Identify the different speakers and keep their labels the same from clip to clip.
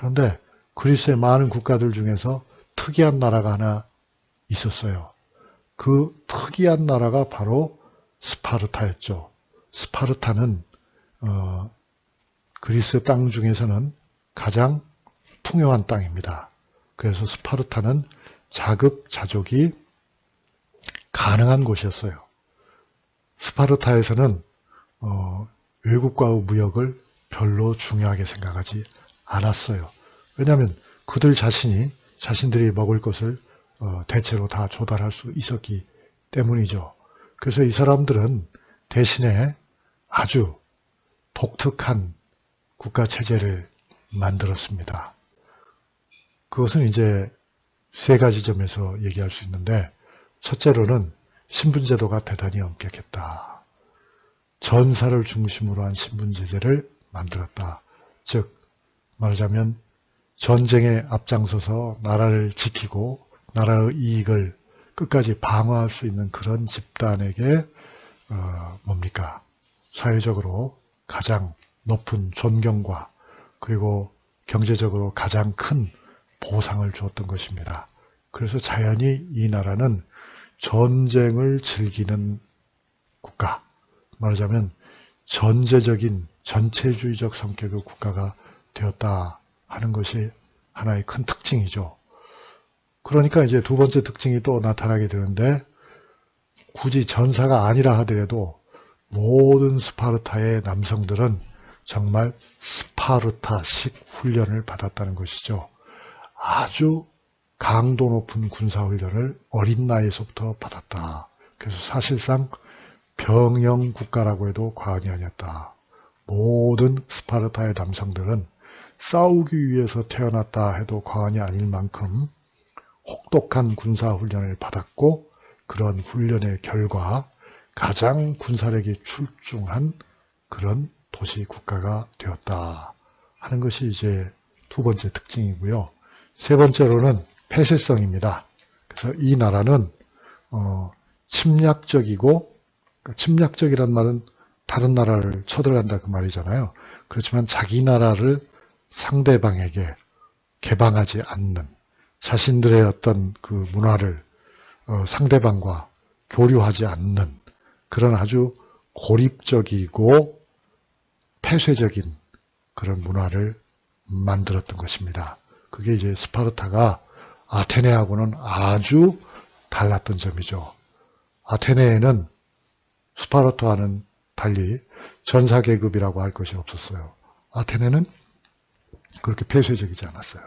Speaker 1: 그런데 그리스의 많은 국가들 중에서 특이한 나라가 하나 있었어요. 그 특이한 나라가 바로 스파르타였죠. 스파르타는 그리스 땅 중에서는 가장 풍요한 땅입니다. 그래서 스파르타는 자급자족이 가능한 곳이었어요. 스파르타에서는 외국과의 무역을 별로 중요하게 생각하지 않았어요. 왜냐하면 그들 자신들이 먹을 것을 대체로 다 조달할 수 있었기 때문이죠. 그래서 이 사람들은 대신에 아주 독특한 국가 체제를 만들었습니다. 그것은 이제 세 가지 점에서 얘기할 수 있는데, 첫째로는 신분제도가 대단히 엄격했다. 전사를 중심으로 한 신분제제를 만들었다. 즉 말하자면 전쟁에 앞장서서 나라를 지키고 나라의 이익을 끝까지 방어할 수 있는 그런 집단에게 사회적으로 가장 높은 존경과 그리고 경제적으로 가장 큰 보상을 주었던 것입니다. 그래서 자연히 이 나라는 전쟁을 즐기는 국가, 말하자면 전제적인 전체주의적 성격의 국가가 되었다 하는 것이 하나의 큰 특징이죠. 그러니까 이제 두 번째 특징이 또 나타나게 되는데, 굳이 전사가 아니라 하더라도 모든 스파르타의 남성들은 정말 스파르타식 훈련을 받았다는 것이죠. 아주 강도 높은 군사훈련을 어린 나이에서부터 받았다. 그래서 사실상 병영 국가라고 해도 과언이 아니었다. 모든 스파르타의 남성들은 싸우기 위해서 태어났다 해도 과언이 아닐 만큼 혹독한 군사훈련을 받았고, 그런 훈련의 결과 가장 군사력이 출중한 그런 도시 국가가 되었다 하는 것이 이제 두 번째 특징이고요. 세 번째로는 폐쇄성입니다. 그래서 이 나라는 침략적이고, 침략적이란 말은 다른 나라를 쳐들어간다 그 말이잖아요. 그렇지만 자기 나라를 상대방에게 개방하지 않는, 자신들의 어떤 그 문화를 상대방과 교류하지 않는 그런 아주 고립적이고 폐쇄적인 그런 문화를 만들었던 것입니다. 그게 이제 스파르타가 아테네하고는 아주 달랐던 점이죠. 아테네에는 스파르타와는 달리 전사계급이라고 할 것이 없었어요. 아테네는 그렇게 폐쇄적이지 않았어요.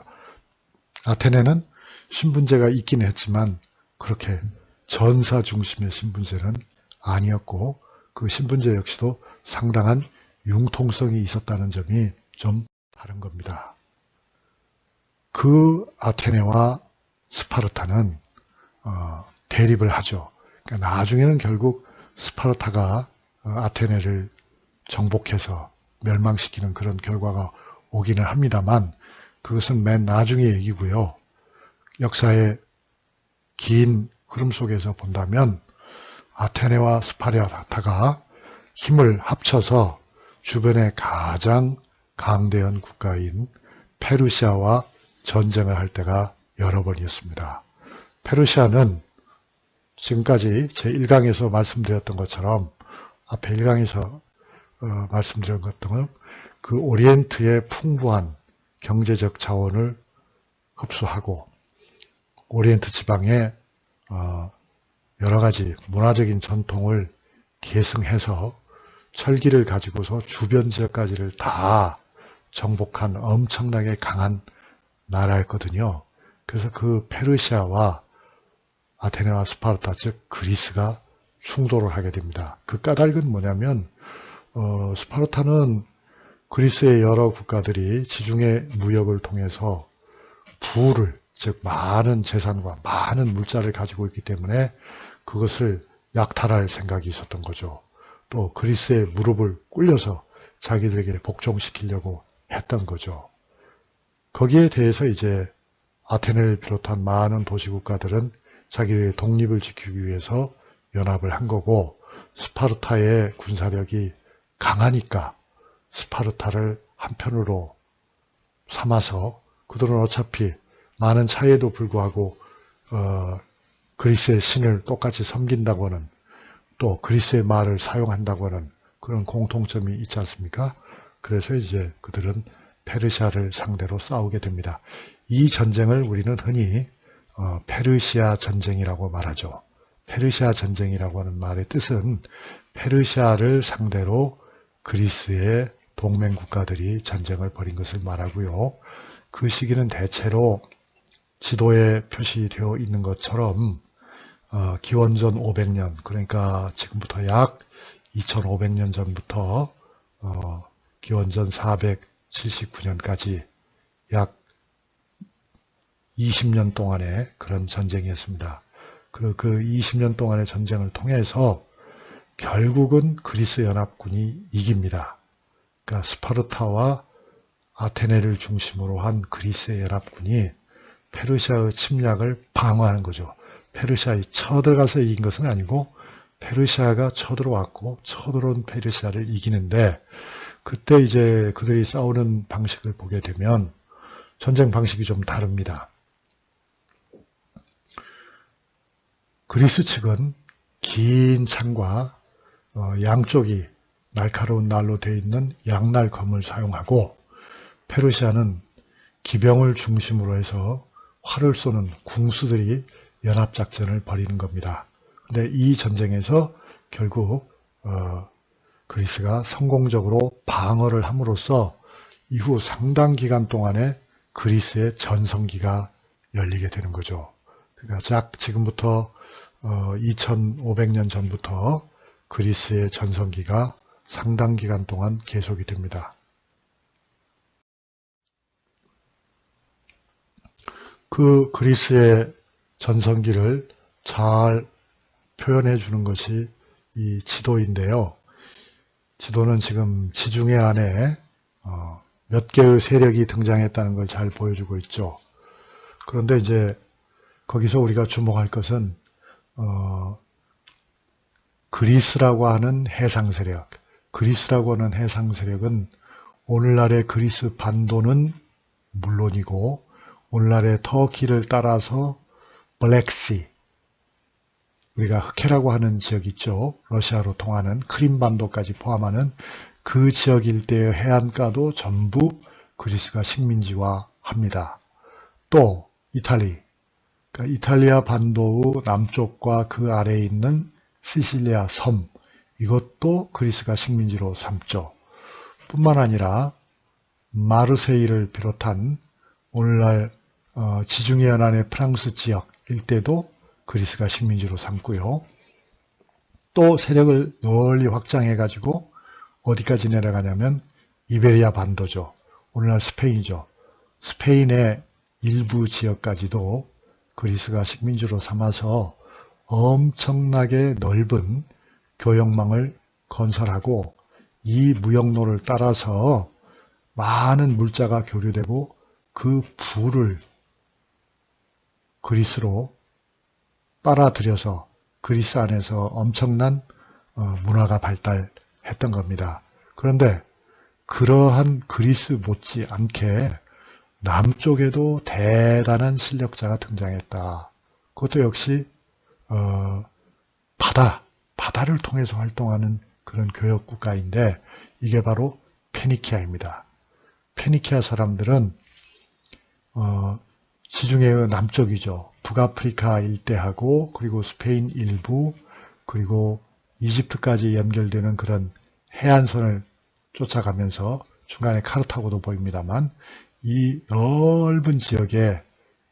Speaker 1: 아테네는 신분제가 있긴 했지만 그렇게 전사 중심의 신분제는 아니었고, 그 신분제 역시도 상당한 융통성이 있었다는 점이 좀 다른 겁니다. 그 아테네와 스파르타는 대립을 하죠. 그러니까 나중에는 결국 스파르타가 아테네를 정복해서 멸망시키는 그런 결과가 오기는 합니다만, 그것은 맨 나중의 얘기고요. 역사의 긴 흐름 속에서 본다면 아테네와 스파르타가 힘을 합쳐서 주변의 가장 강대한 국가인 페르시아와 전쟁을 할 때가 여러 번이었습니다. 페르시아는 지금까지 제1강에서 말씀드렸던 것처럼, 앞에 1강에서 말씀드린 것처럼 그 오리엔트의 풍부한 경제적 자원을 흡수하고 오리엔트 지방의 여러 가지 문화적인 전통을 계승해서 철기를 가지고서 주변 지역까지를 다 정복한 엄청나게 강한 나라였거든요. 그래서 그 페르시아와 아테네와 스파르타, 즉 그리스가 충돌을 하게 됩니다. 그 까닭은 뭐냐면 스파르타는 그리스의 여러 국가들이 지중해 무역을 통해서 부를, 즉 많은 재산과 많은 물자를 가지고 있기 때문에 그것을 약탈할 생각이 있었던 거죠. 또 그리스의 무릎을 꿇려서 자기들에게 복종시키려고 했던 거죠. 거기에 대해서 이제 아테네를 비롯한 많은 도시국가들은 자기들의 독립을 지키기 위해서 연합을 한 거고, 스파르타의 군사력이 강하니까 스파르타를 한편으로 삼아서 그들은 어차피 많은 차이에도 불구하고 그리스의 신을 똑같이 섬긴다고 하는, 또 그리스의 말을 사용한다고 하는 그런 공통점이 있지 않습니까? 그래서 이제 그들은 페르시아를 상대로 싸우게 됩니다. 이 전쟁을 우리는 흔히 페르시아 전쟁이라고 말하죠. 페르시아 전쟁이라고 하는 말의 뜻은 페르시아를 상대로 그리스의 동맹 국가들이 전쟁을 벌인 것을 말하고요. 그 시기는 대체로 지도에 표시되어 있는 것처럼 기원전 500년, 그러니까 지금부터 약 2500년 전부터 기원전 479년까지 약 20년 동안의 그런 전쟁이었습니다. 그 20년 동안의 전쟁을 통해서 결국은 그리스 연합군이 이깁니다. 그러니까 스파르타와 아테네를 중심으로 한 그리스의 연합군이 페르시아의 침략을 방어하는 거죠. 페르시아에 쳐들어가서 이긴 것은 아니고 페르시아가 쳐들어왔고 쳐들어온 페르시아를 이기는데, 그때 이제 그들이 싸우는 방식을 보게 되면 전쟁 방식이 좀 다릅니다. 그리스 측은 긴 창과 양쪽이 날카로운 날로 되어 있는 양날검을 사용하고, 페르시아는 기병을 중심으로 해서 활을 쏘는 궁수들이 연합작전을 벌이는 겁니다. 근데 이 전쟁에서 결국 그리스가 성공적으로 방어를 함으로써 이후 상당 기간 동안에 그리스의 전성기가 열리게 되는 거죠. 그러니까 지금부터 2500년 전부터 그리스의 전성기가 상당 기간 동안 계속이 됩니다. 그 그리스의 전성기를 잘 표현해 주는 것이 이 지도인데요. 지도는 지금 지중해 안에 몇 개의 세력이 등장했다는 걸 잘 보여주고 있죠. 그런데 이제 거기서 우리가 주목할 것은 그리스라고 하는 해상 세력, 그리스라고 하는 해상 세력은 오늘날의 그리스 반도는 물론이고 오늘날의 터키를 따라서 블랙시, 우리가 흑해라고 하는 지역 있죠. 러시아로 통하는 크림반도까지 포함하는 그 지역 일대의 해안가도 전부 그리스가 식민지화합니다. 또 이탈리, 그러니까 이탈리아 반도의 남쪽과 그 아래에 있는 시실리아 섬, 이것도 그리스가 식민지로 삼죠. 뿐만 아니라 마르세이를 비롯한 오늘날 지중해 연안의 프랑스 지역 일대도 그리스가 식민지로 삼고요. 또 세력을 널리 확장해가지고 어디까지 내려가냐면 이베리아 반도죠. 오늘날 스페인이죠. 스페인의 일부 지역까지도 그리스가 식민지로 삼아서 엄청나게 넓은 교역망을 건설하고, 이 무역로를 따라서 많은 물자가 교류되고 그 부를 그리스로 빨아들여서 그리스 안에서 엄청난 문화가 발달했던 겁니다. 그런데 그러한 그리스 못지않게 남쪽에도 대단한 실력자가 등장했다. 그것도 역시 바다를 통해서 활동하는 그런 교역 국가인데, 이게 바로 페니키아입니다. 페니키아 사람들은 지중해의 남쪽이죠. 북아프리카 일대하고 그리고 스페인 일부 그리고 이집트까지 연결되는 그런 해안선을 쫓아가면서 중간에 카르타고도 보입니다만, 이 넓은 지역에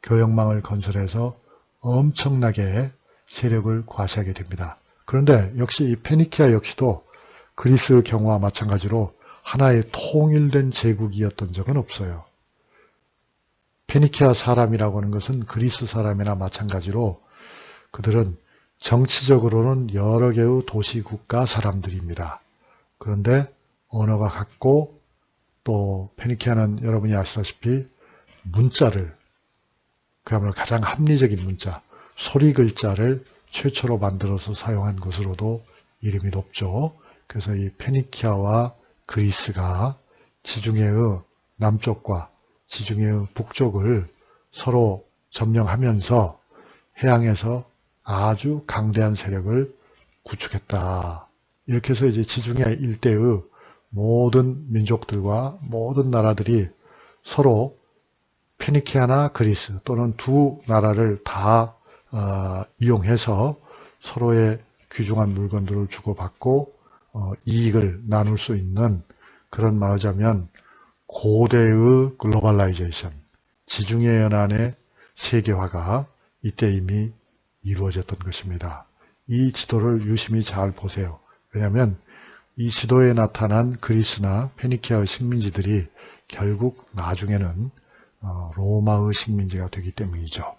Speaker 1: 교역망을 건설해서 엄청나게 세력을 과시하게 됩니다. 그런데 역시 이 페니키아 역시도 그리스의 경우와 마찬가지로 하나의 통일된 제국이었던 적은 없어요. 페니키아 사람이라고 하는 것은 그리스 사람이나 마찬가지로 그들은 정치적으로는 여러 개의 도시국가 사람들입니다. 그런데 언어가 같고, 또 페니키아는 여러분이 아시다시피 문자를, 그야말로 가장 합리적인 문자, 소리 글자를 최초로 만들어서 사용한 것으로도 이름이 높죠. 그래서 이 페니키아와 그리스가 지중해의 남쪽과 지중해의 북쪽을 서로 점령하면서 해양에서 아주 강대한 세력을 구축했다. 이렇게 해서 이제 지중해 일대의 모든 민족들과 모든 나라들이 서로 페니키아나 그리스 또는 두 나라를 다 이용해서 서로의 귀중한 물건들을 주고받고 이익을 나눌 수 있는, 그런 말하자면 고대의 글로벌라이제이션, 지중해 연안의 세계화가 이때 이미 이루어졌던 것입니다. 이 지도를 유심히 잘 보세요. 왜냐하면 이 지도에 나타난 그리스나 페니키아의 식민지들이 결국 나중에는 로마의 식민지가 되기 때문이죠.